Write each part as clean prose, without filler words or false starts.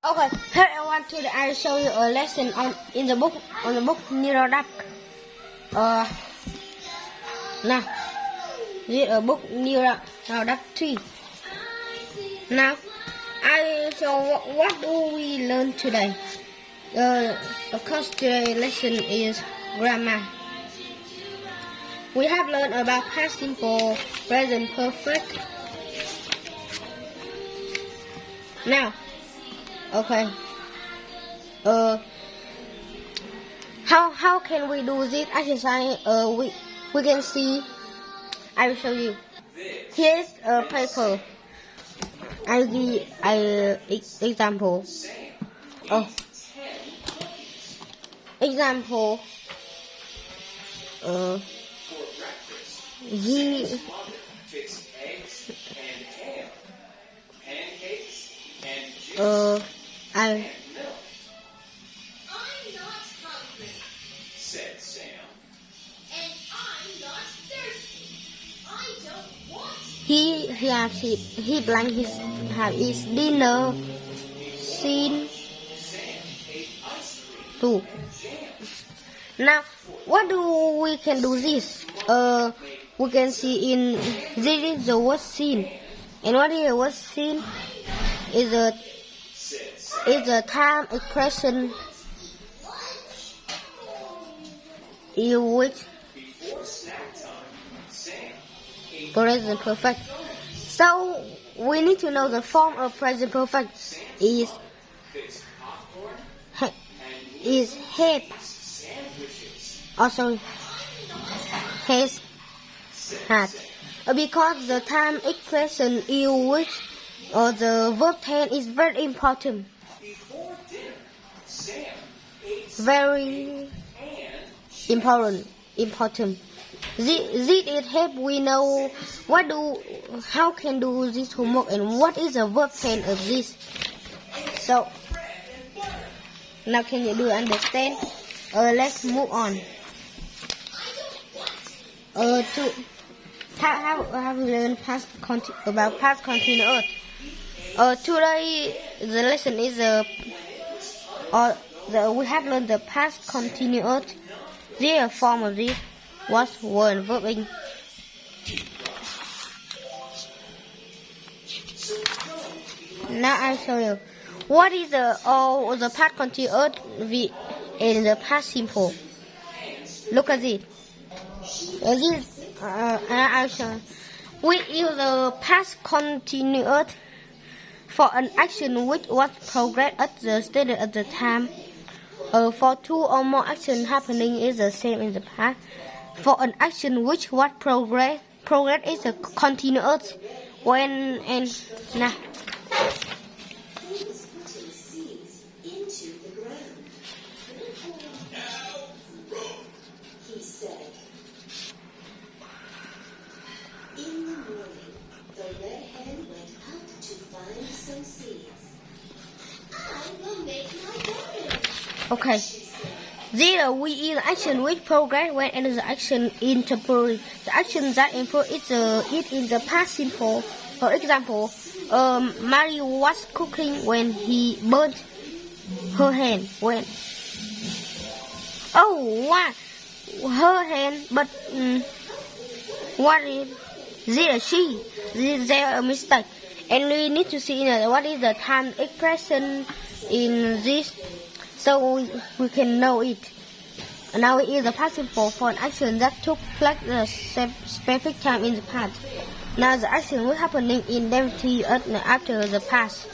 Okay, here I show you a lesson on the book Neuroduck. Now, read a book Neuroduck 3. Now, I will show what do we learn today. Of course, today's lesson is grammar. We have learned about past simple, present perfect. Now, okay. How can we do this exercise? We can see. I will show you. Here's a paper. I give example. Example. He. I. Said Sam. And I'm not thirsty. I don't want He blank have his dinner scene 2. Now what do we can do this? We can see in this is the word scene, and what is the word scene is a time expression in which present perfect. So we need to know the form of present perfect is have. Also has had. Because the time expression in which the verb tense is very important. Very important. This it help we know how can do this homework and what is the verb tense of this. So now can you do understand? Let's move on. To how we learn about past continuous. Today the lesson is we have learned the past continuous. The form of this was word and verb in. Now I show you what is the past continuous in the past simple. Look at it. I show. We use the past continuous for an action which was progressed at the stated at the time. For two or more actions happening is the same in the past. For an action which was progress is a continuous when and now. He said. In the morning, the red hen went out to find some seeds. I will make my garden. Okay. Zero, we use action which progress when and the action in temporary. The action that improve is it in the past simple. For example, Mario was cooking when he burnt her hand. When what? Her hand, but what is zero? This there a mistake, and we need to see what is the time expression in this. So we can know it. Now it is the past simple for an action that took place at a specific time in the past. Now the action was happening indefinitely after the past.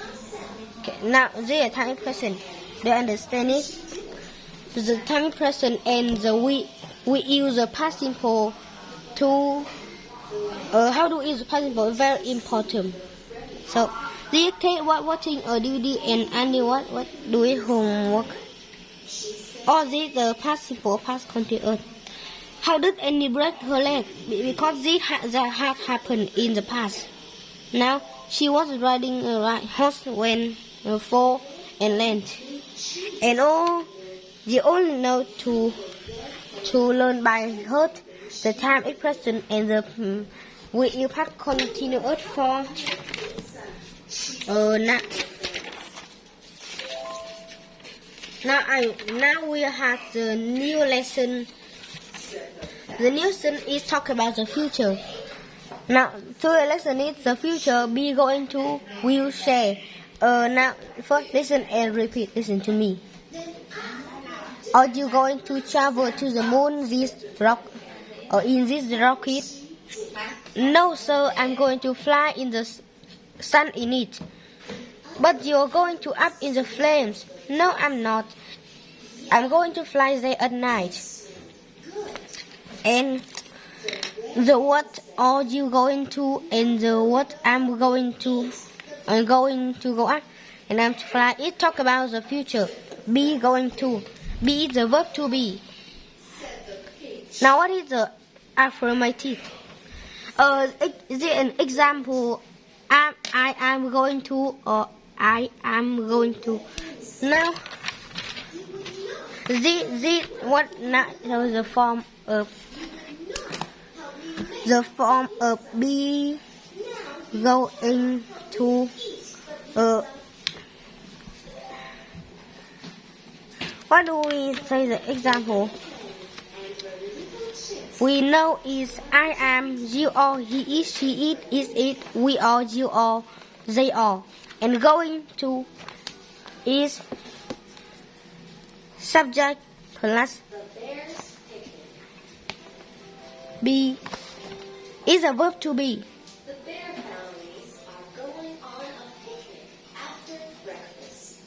Okay, now the time expression. Do you understand it? The time expression and we use the past simple to how do we use the past simple? Very important. So the take watching a DVD and Andy what doing homework. All this the past simple, past continuous. How did Andy break her leg? Because this had happened in the past. Now she was riding a horse when fall and land. And you only know to learn by heart the time expression and the we use past continuous for Now we have the new lesson. The new lesson is talk about the future. Now, so the lesson is the future. Be going to will share. Now first listen and repeat. Listen to me. Are you going to travel to the moon this rock or in this rocket? No, sir. I'm going to fly in the sun in it. But you're going to up in the flames. No, I'm not. I'm going to fly there at night. And the what are you going to? And the what I'm going to go up. And I'm to fly. It talk about the future. Be going to. Be is the verb to be. Now what is the affirmative? Is it an example? I am going to or I am going to. Now, what now the form of be going to. What do we say the example? We know is I am, you are, he is, she is it, we are, you are, they are. And going to is subject plus be is a verb to be. The bear families are going on a picnic after breakfast.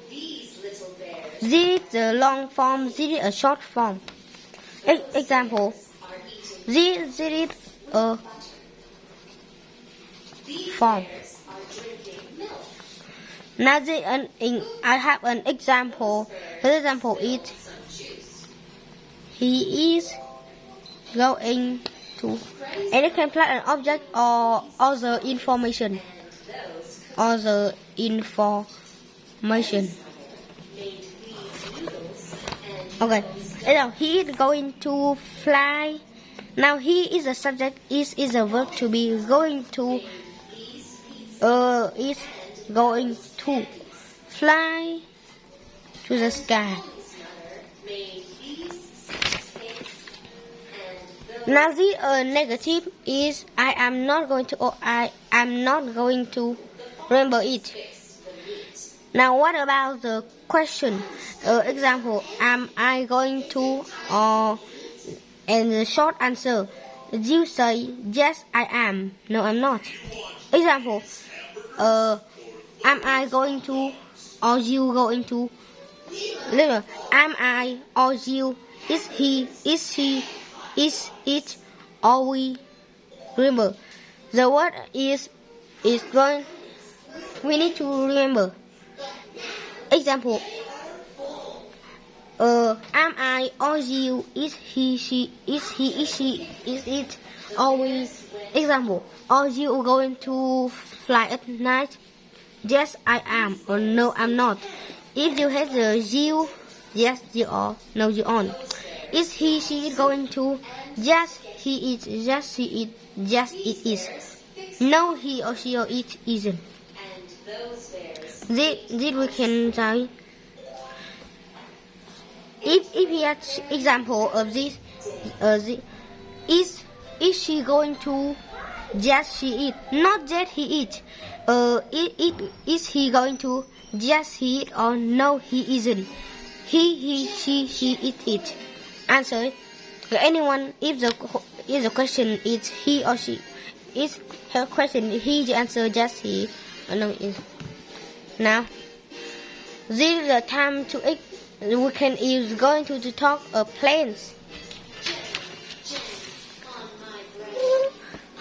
These little bears This is the long form, this is a short form. Example. are eating. This is a These form. bears are drinking milk. Now I have an example. The example is Some juice. he is going to. And you can plug an object or other information. Those Other information. named these noodles and Okay. Now he is going to fly. Now he is a subject. Is a verb to be. Going to. Is going to fly to the sky. made these 6 cakes and those. Now the negative is I am not going to or I am not going to remember it. Now what about the question? Example, am I going to or and the short answer you say yes I am. No I'm not. Example, am I going to or you going to? Listen, am I or you? Is he? Is she? Is it? Or we? Remember, the word is going. We need to remember. Example. Am I or you? Is he? She? Is he? Is she? Is it? Or we? Example. Are you going to fly at night? Yes, I am. Or no, I'm not. If you have the you, yes, you are. No, you aren't. Is he, she going to? Yes, he is. Yes, she is. Yes, it is. No, he or she or it isn't. And those bears. This we can say. If we had example of this, is she going to? Yes, she is. Not that he is. Is he going to? Yes, he is. Or no, he isn't. He, she, it. Answer. Anyone, if the question is he or she, is her question he, the answer yes, he, or no, is. Now, this is the time to we can use going to talk planes. On my brain.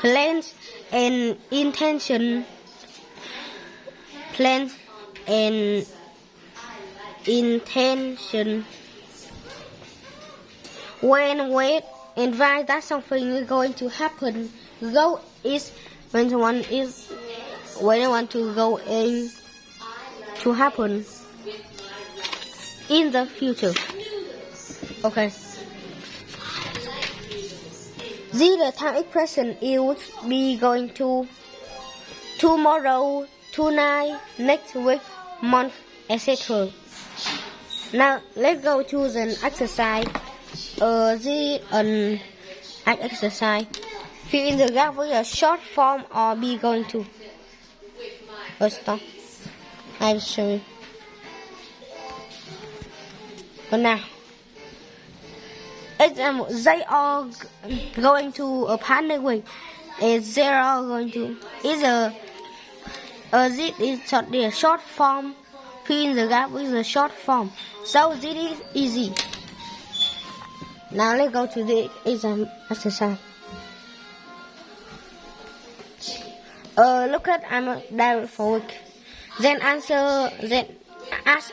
Plans and intention. Plans and intention. When wait and why that something is going to happen. Go is when someone is when I want to go in to happen in the future. Okay. The time expression is be going to tomorrow, tonight, next week, month, etc. Now let's go to the exercise. The exercise. Fill in the gap with a short form or be going to. Stop. I'll show you. Now, example, they are going to a picnic week. Is they are going to is this is the short form. Fill in the gap with the short form. So this is easy. Now let's go to the exam exercise. Look at I'm a diary for week. Then ask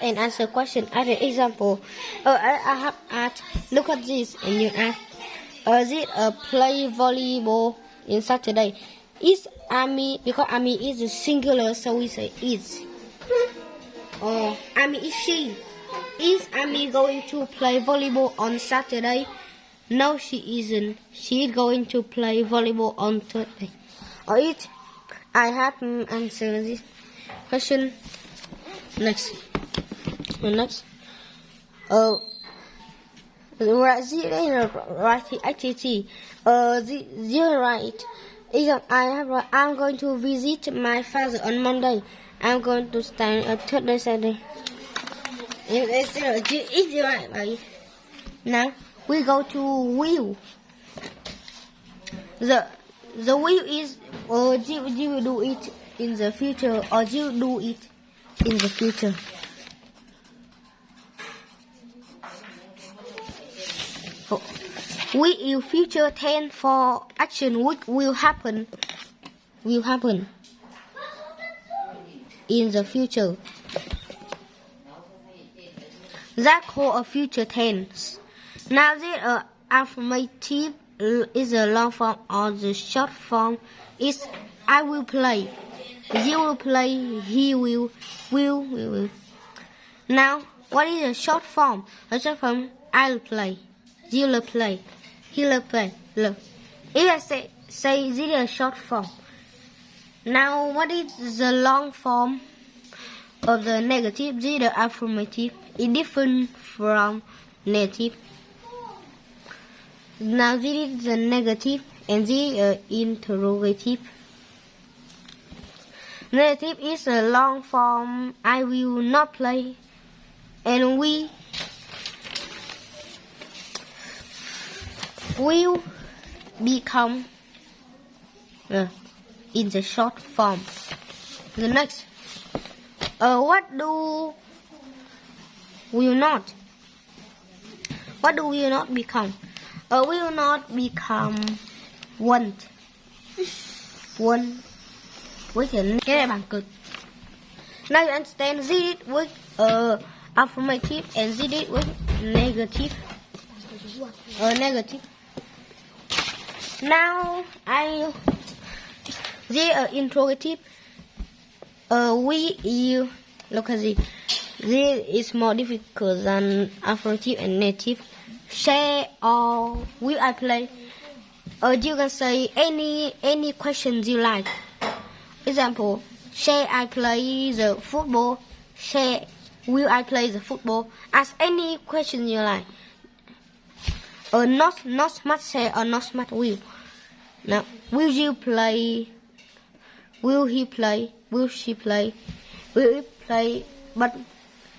and answer question. As an example, I have asked. Look at this, and you ask. Is it play volleyball in Saturday? Is Ami, because Ami is a singular, so we say is. Ami is she. Is Ami going to play volleyball on Saturday? No, she isn't. She is going to play volleyball on Thursday. Or it. I have answered this question. Next. Right activity. You're right. I'm going to visit my father on Monday. I'm going to stay at Thursday, Saturday. It's right, buddy. Now we go to will. The will is you will do it in the future or you do it in the future. Will future tense for action which will happen in the future. That called a future tense. Now the affirmative is a long form or the short form is I will play, you will play, he will. Now what is a short form? A short form I'll play, you'll play, he'll play. Look. If I say this is a short form. Now what is the long form of the negative? This is the affirmative. It's different from negative. Now this is the negative and this is interrogative. Negative is a long form I will not play and we will become in the short form. The next, what do we not become? Will not become want. Với cái này bằng cực. Now you understand this with affirmative and this with negative. Negative. Now the interrogative. Look at this. This is more difficult than affirmative and negative. Share or will I play? You can say any questions you like. Example, shall I play the football? Will I play the football? Ask any question you like. Not smart shall or not smart will. Now, will you play? Will he play? Will she play? Will it play? But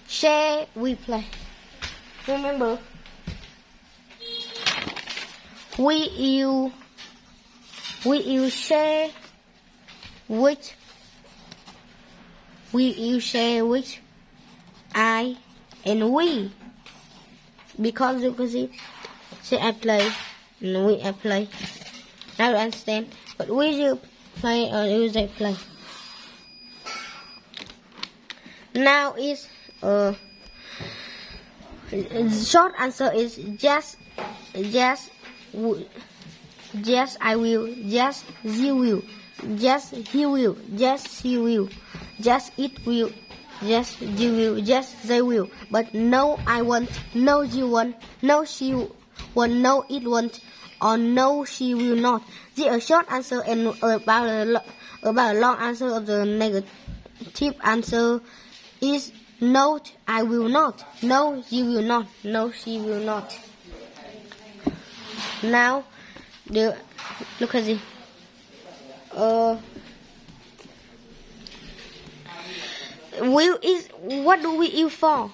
shall we play? Remember, will you share which? Will you share which? I and we. Because you can see, say I play and we I play. Now you understand. But will you play or will they play? Now is short answer is yes I will, yes you will, yes he will, yes she will, yes it will, yes you will, yes they will. But no I want, no you want, no she want, no it want, or no she will not. This is a short answer and about about long answer of the negative answer is no, I will not. No, you will not. No, she will not. Now, look at this. Will is what do we use for?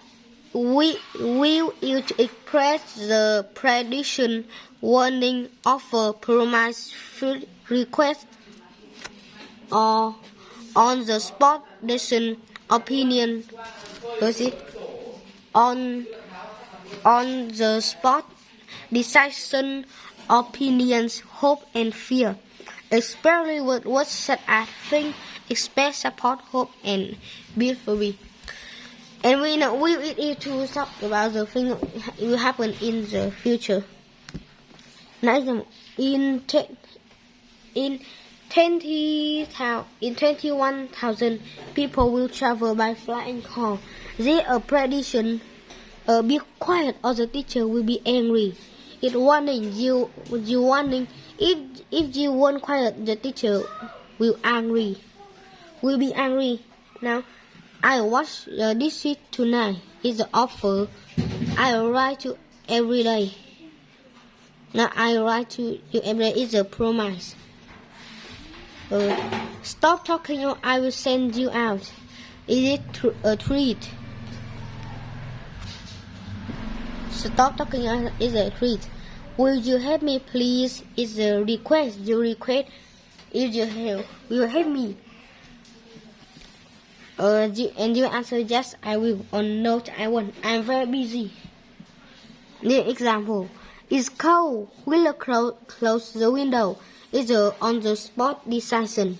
We will use to express the prediction, warning, offer, promise, request, or on the spot decision, opinion. On the spot decision, opinions, hope, and fear. Especially with words such as think, expect, support, hope, and believe. And we need to talk about the thing that will happen in the future. Now, in 21,000 people will travel by flying car. There a prediction. Be quiet, or the teacher will be angry. It warning you warning. If you won't quiet, the teacher will be angry. Now, I watch this sheet tonight. It's an offer. I write to every day. Now I write to you every day. It's a promise. Stop talking or I will send you out. Is it a treat? Stop talking is a treat. Will you help me please? Is a request. You request. If you help, will you help me? And you answer yes, I will, or no, I won't. I'm very busy. The example is cold. Will close the window. It's on the spot decision.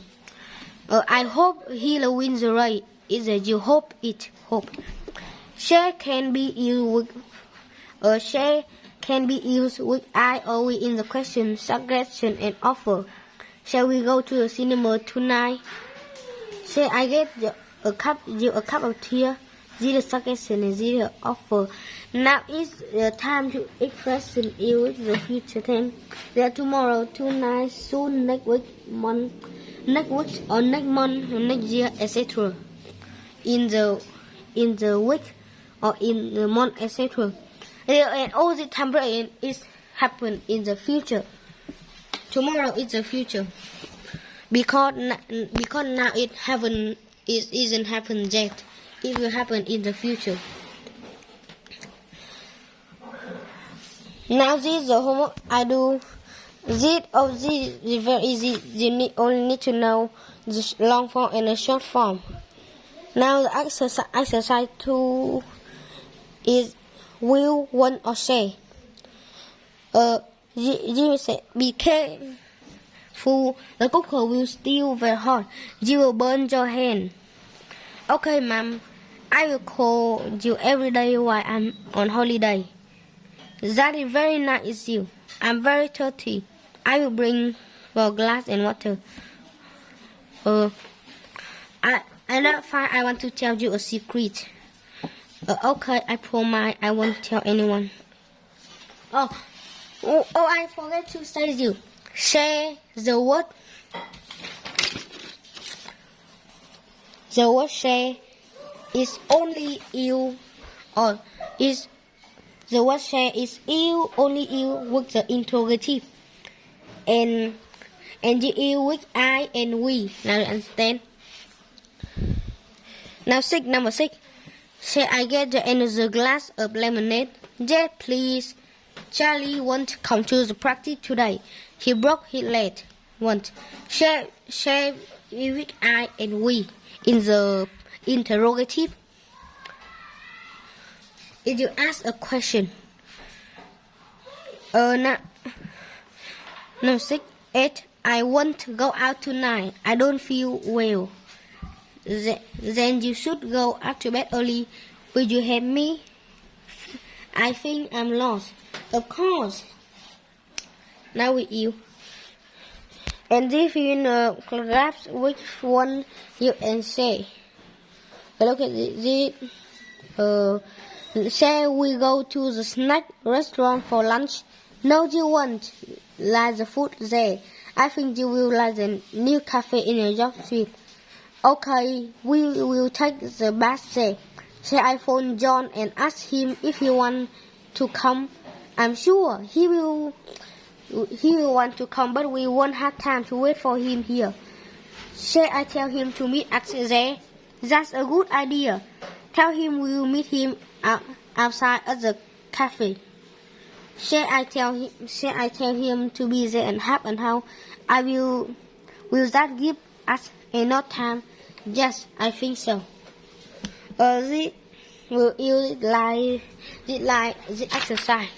I hope he'll win the race. It's you hope it. Hope. Share can be used with share can be used with I or we in the question, suggestion, and offer. Shall we go to the cinema tonight? Shall I get a cup of tea? This is suggestion and this is offer. Now is the time to express you with the future tense. There tomorrow, tonight, soon, next week, next week or next month, next year, etc. In the week or in the month, etc. And all the time is happen in the future. Tomorrow is the future. Because now it isn't happened yet. It will happen in the future. Now this is the homework I do. This is very easy. You only need to know the long form and the short form. Now the exercise 2 is will, want, or say. You say be careful. The cooker will still very hot. You will burn your hand. Okay, ma'am. I will call you every day while I'm on holiday. That is very nice of you. I'm very thirsty. I will bring a glass and water. Another fine. I want to tell you a secret. Okay, I promise I won't tell anyone. Oh, I forgot to say you. Share the word. The word share is only you, or is the word share is you, only you with the interrogative, and you with I and we. Now you understand? Now number 6. Shall I get another glass of lemonade? Yes, please. Charlie won't come to the practice today. He broke his leg. Won't. Shall with I and we in the interrogative. If you ask a question. Now 6, 8. I want to go out tonight. I don't feel well. Then you should go out to bed early. Will you help me? I think I'm lost. Of course. Now with you. And if you grasp which one you can say. Look at this. Shall we go to the snack restaurant for lunch? No, you won't. Like the food there. I think you will like the new cafe in New York Street. Okay, we will take the bus there. Shall I phone John and ask him if he want to come? I'm sure he will want to come, but we won't have time to wait for him here. Shall I tell him to meet us there? That's a good idea. Tell him we will meet him outside at the cafe. Shall I tell him to be there and half an hour? Will that give us enough time? Yes, I think so. This will you like the exercise.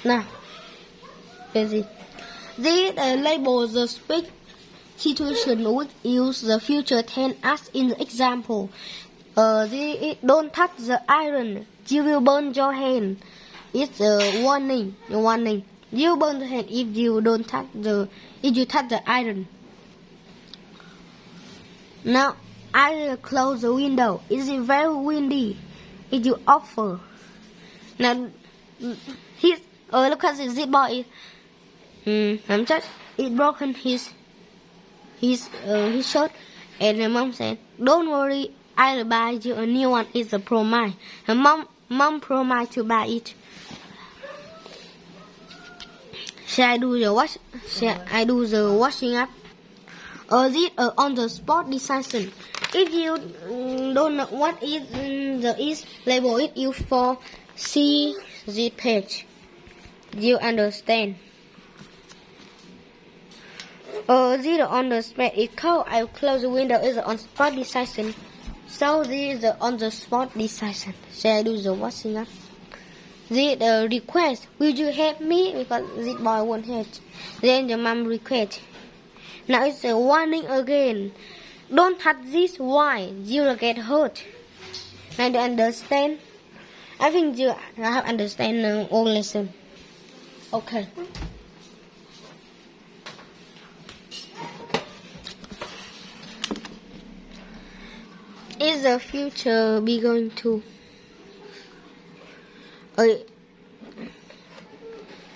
Now, this label the speech situation which use the future tense as in the example. Don't touch the iron. You will burn your hand. It's a warning. You burn the hand if you touch the iron. Now I will close the window. It's very windy. If you offer. Now look at this boy. I'm just it broken his shirt, and the mom said, "Don't worry, I'll buy you a new one. It's a promise." And mom promised to buy it. Shall I do the washing up? This on the spot decision. If you don't know what is the label it used for, see this page. You understand? This on the spot is cold. I will close the window. Is on spot decision. So this is on the spot decision. Shall I do the washing up? This request. Will you help me? Because this boy won't help. Then the mom request. Now it's a warning again. Don't touch this. Why? You will get hurt. Now do you understand? I think you have understand the old lesson. Okay. Is the future be going to? I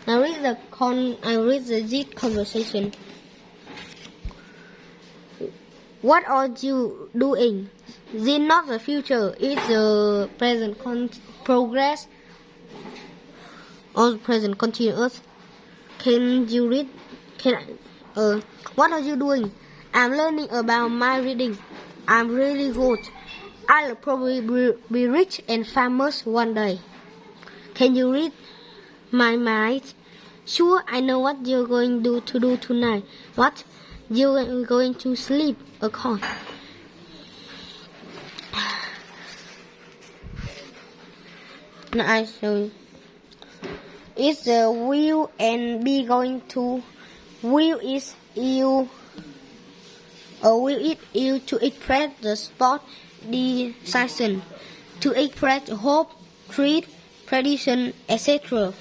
read this conversation. What are you doing? This not the future. It's the present progress or present continuous. Can you read? What are you doing? I'm learning about my reading. I'm really good. I'll probably be rich and famous one day. Can you read my mind? Sure, I know what you're going to do tonight. What? You're going to sleep, of course. Now I show you. Is the will and be going to? Will is you. Or will it you to express the spot decision, to express hope, creed, tradition, etc.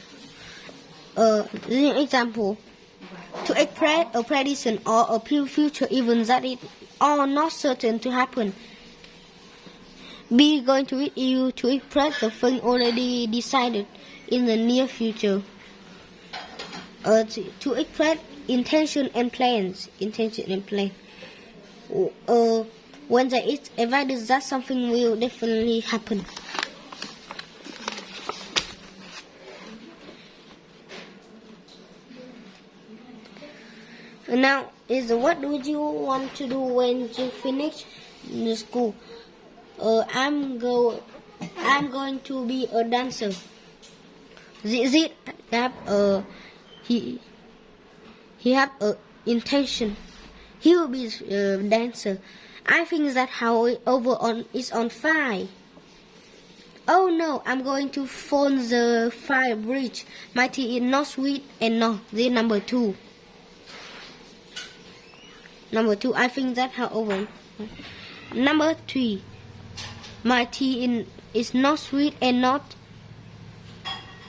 This example. To express a prediction or a future event that is all not certain to happen. Be going to it you to express the thing already decided in the near future. To express intention and plans. When there is evidence that something will definitely happen. Now is what do you want to do when you finish the school? I'm going to be a dancer. He have a intention. He will be a dancer. I think that how is on fire. Oh no, I'm going to phone the fire bridge. My tea is not sweet and no. This number 2. Number 2, I think that how over. Number 3, my tea is not sweet and not.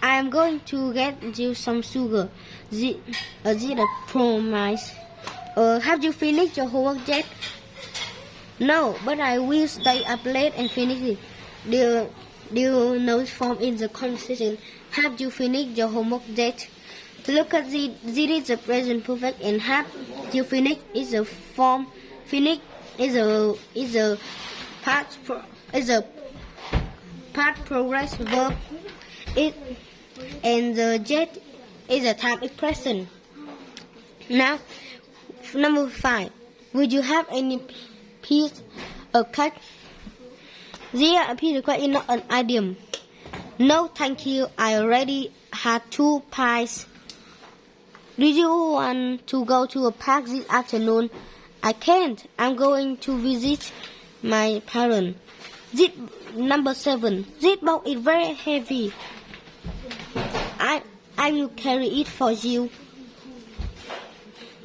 I am going to get you some sugar. This a promise. Have you finished your homework yet? No, but I will stay up late and finish it. Do you know this form in the conversation? Have you finished your homework yet? To look at the is the present perfect and have you finished is a form. Finish is a past progress verb. It and the jet is a time expression. Now, number 5. Would you have any piece of cake? Yeah, a piece of cake is not an idiom. No, thank you. I already had 2 pies. Do you want to go to a park this afternoon? I can't. I'm going to visit my parents. Number 7. This box is very heavy. I will carry it for you.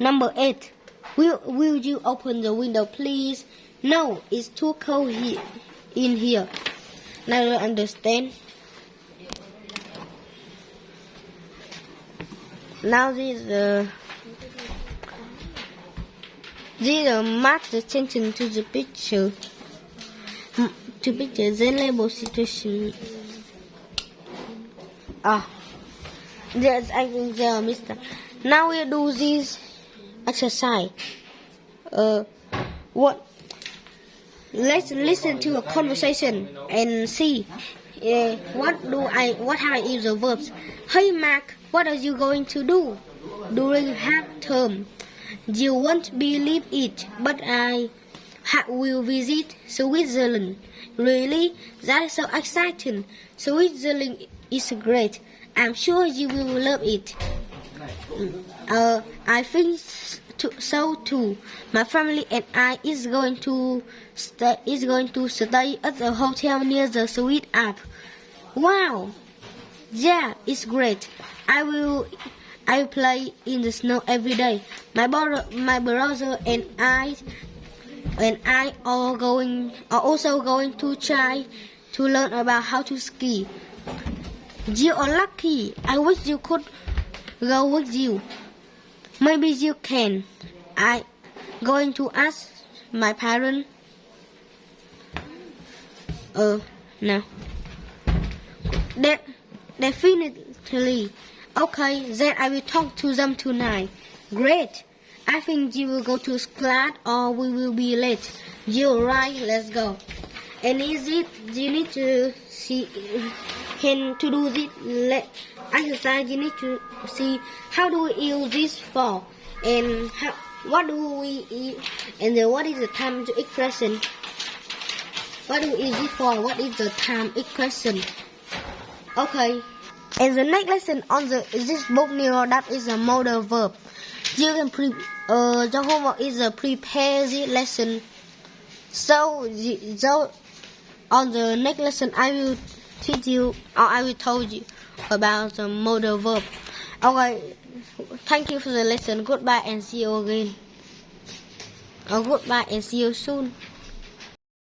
Number 8. Will you open the window, please? No, it's too cold in here. Now you understand. Now this mark the attention to the picture. Then label situation. Yes, I think they are Mister. Now we do this exercise. What? Let's listen to a conversation and see what have I used the verbs. Hey Mark, what are you going to do during half term? You won't believe it, but I will visit Switzerland. Really? That is so exciting. Switzerland is great. I'm sure you will love it. I think so too. My family and I is going to stay at a hotel near the Swiss Alps. Wow! Yeah, it's great. I will play in the snow every day. My brother and I are also going to try to learn about how to ski. You are lucky. I wish you could go with you. Maybe you can. I'm going to ask my parents. No. Definitely. Okay, then I will talk to them tonight. Great. I think you will go to class or we will be late. You're right, let's go. And is it you need to see to do this exercise, you need to see how do we use this for and what do we eat and then what is the time to expression. What do we use it for? What is the time expression? Okay. And the next lesson on this book that is a modal verb. You can the homework is a prepare this lesson. So on the next lesson I will teach you or I will tell you about the modal verb. Okay, thank you for the lesson. Goodbye and see you again. Goodbye and see you soon.